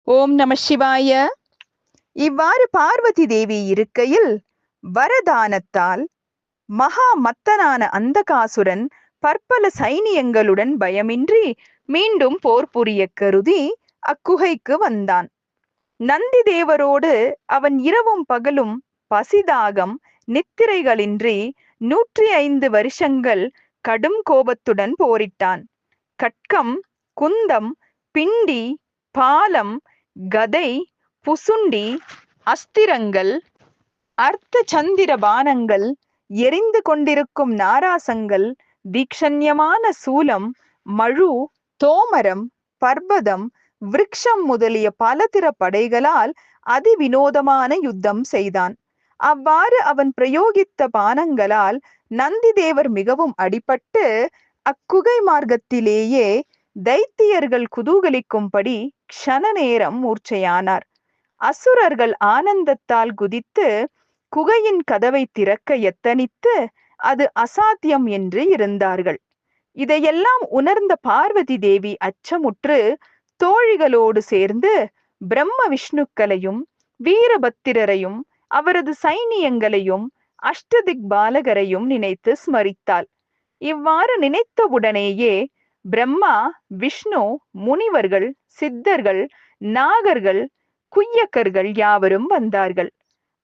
ஓம் நம சிவாய. இவ்வாறு பார்வதி தேவி இருக்கையில் வரதானத்தால் மகா மத்தனான அந்தகாசுரன் பற்பல சைனியங்களுடன் பயமின்றி மீண்டும் போர் புரிய கருதி அக்குகைக்கு வந்தான். நந்தி தேவரோடு அவன் இரவும் பகலும் பசிதாகம் நித்திரைகளின்றி 105 வருஷங்கள் கடும் கோபத்துடன் போரிட்டான். கட்கம், குந்தம், பிண்டி, பாலம், கதை, புசுண்டி, அஸ்திரங்கள், அர்த்த சந்திர பானங்கள், எரிந்து கொண்டிருக்கும் நாராசங்கள், தீக்ஷண்யமான சூலம், மழு, தோமரம், பர்வதம், விருக்ஷம் முதலிய பலதிர படைகளால் அதிவினோதமான யுத்தம் செய்தான். அவ்வாறு அவன் பிரயோகித்த பானங்களால் நந்தி தேவர் மிகவும் அடிபட்டு அக்குகை மார்க்கத்திலேயே தைத்தியர்கள் குதூகலிக்கும்படி க்ஷண நேரம் மூர்ச்சையானார். அசுரர்கள் ஆனந்தத்தால் குதித்து குகையின் கதவை திறக்க எத்தனித்து அது அசாத்தியம் என்று இருந்தார்கள். இதையெல்லாம் உணர்ந்த பார்வதி தேவி அச்சமுற்று தோழிகளோடு சேர்ந்து பிரம்ம விஷ்ணுக்களையும் வீரபத்திரரையும் அவரது சைனியங்களையும் அஷ்டதிக் பாலகரையும் நினைத்து ஸ்மரித்தாள். இவ்வாறு நினைத்தவுடனேயே பிரம்மா, விஷ்ணு, முனிவர்கள், சித்தர்கள், நாகர்கள், குய்யக்கர்கள் யாவரும் வந்தார்கள்.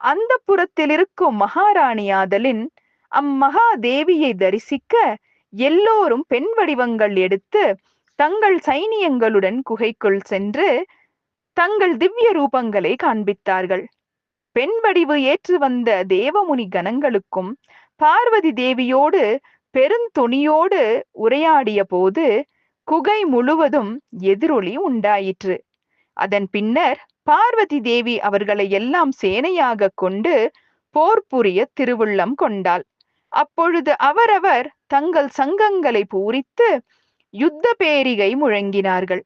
அந்த புறத்தில் இருக்கும் மகாராணியாதலின் அம்மகா தேவியை தரிசிக்க எல்லோரும் பெண் வடிவங்கள் எடுத்து தங்கள் சைனியங்களுடன் குகைக்குள் சென்று தங்கள் திவ்ய ரூபங்களை காண்பித்தார்கள். பெண் வடிவு ஏற்று வந்த தேவமுனி கணங்களுக்கும் பார்வதி தேவியோடு பெருந்துணியோடு உரையாடிய போது குகை முழுவதும் எதிரொலி உண்டாயிற்று. அதன் பின்னர் பார்வதி தேவி அவர்களை எல்லாம் சேனையாக கொண்டு போர் புரிய திருவுள்ளம் கொண்டாள். அப்பொழுது அவரவர் தங்கள் சங்கங்களை பூரித்து யுத்த பேரிகை முழங்கினார்கள்.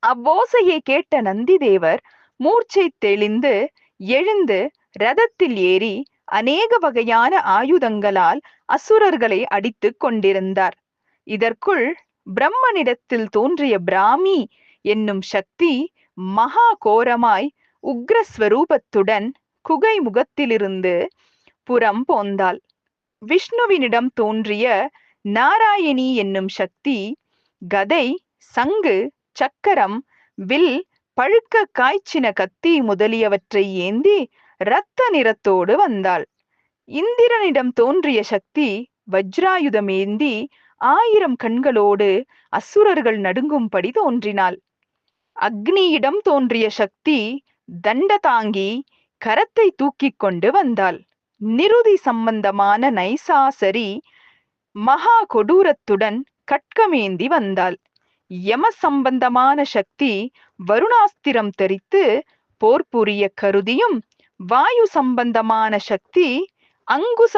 அவ்வோசையை கேட்ட நந்தி தேவர் மூர்ச்சை தெளிந்து எழுந்து ரதத்தில் ஏறி அநேக வகையான ஆயுதங்களால் அசுரர்களை அடித்து கொண்டிருந்தார். இதற்குள் பிரம்மனிடத்தில் தோன்றிய பிராமி என்னும் சக்தி மகா கோரமாய் உக்ரஸ்வரூபத்துடன் குகை முகத்திலிருந்து புறம் போந்தாள். விஷ்ணுவினிடம் தோன்றிய நாராயணி என்னும் சக்தி கதை, சங்கு, சக்கரம், வில், பழுக்க காய்ச்சின கத்தி முதலியவற்றை ஏந்தி இரத்த நிறத்தோடு வந்தாள். இந்திரனிடம் தோன்றிய சக்தி வஜ்ராயுதமேந்தி 1000 கண்களோடு அசுரர்கள் நடுங்கும்படி தோன்றினாள். அக்னியிடம் தோன்றிய சக்தி தண்டதாங்கி கரத்தை தூக்கி கொண்டு வந்தாள். நிருதி சம்பந்தமான நைசாசரி மகா கொடூரத்துடன் கட்கமேந்தி வந்தாள். யம சம்பந்தமான சக்தி வருணாஸ்திரம் தரித்து போர் புரிய கருதியும், வாயு சம்பந்தமான சக்தி அங்குச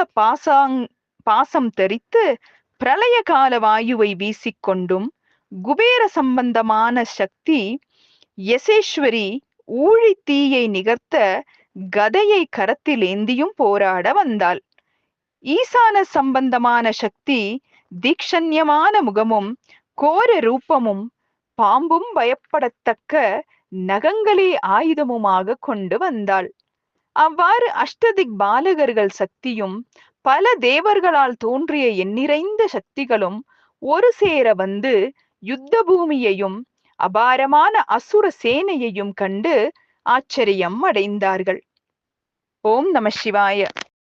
பாசம் தரித்து பிரளய கால வாயுவை வீசிக்கொண்டும், குபேர சம்பந்தமான சக்தி யசேஸ்வரி ஊழி தீயை நிகர்த்த கதையை கரத்தில் ஏந்தியும் போராட வந்தாள். ஈசான சம்பந்தமான சக்தி தீக்ஷண்யமான முகமும் கோர ரூபமும் பாம்பும் பயப்படத்தக்க நகங்களே ஆயுதமுமாக கொண்டு வந்தாள். அவ்வாறு அஷ்டதிக் பாலகர்கள் சக்தியும் பல தேவர்களால் தோன்றிய எண்ணிறைந்த சக்திகளும் ஒரு சேர வந்து யுத்த பூமியையும் அபாரமான அசுர சேனையையும் கண்டு ஆச்சரியம் அடைந்தார்கள். ஓம் நம சிவாய.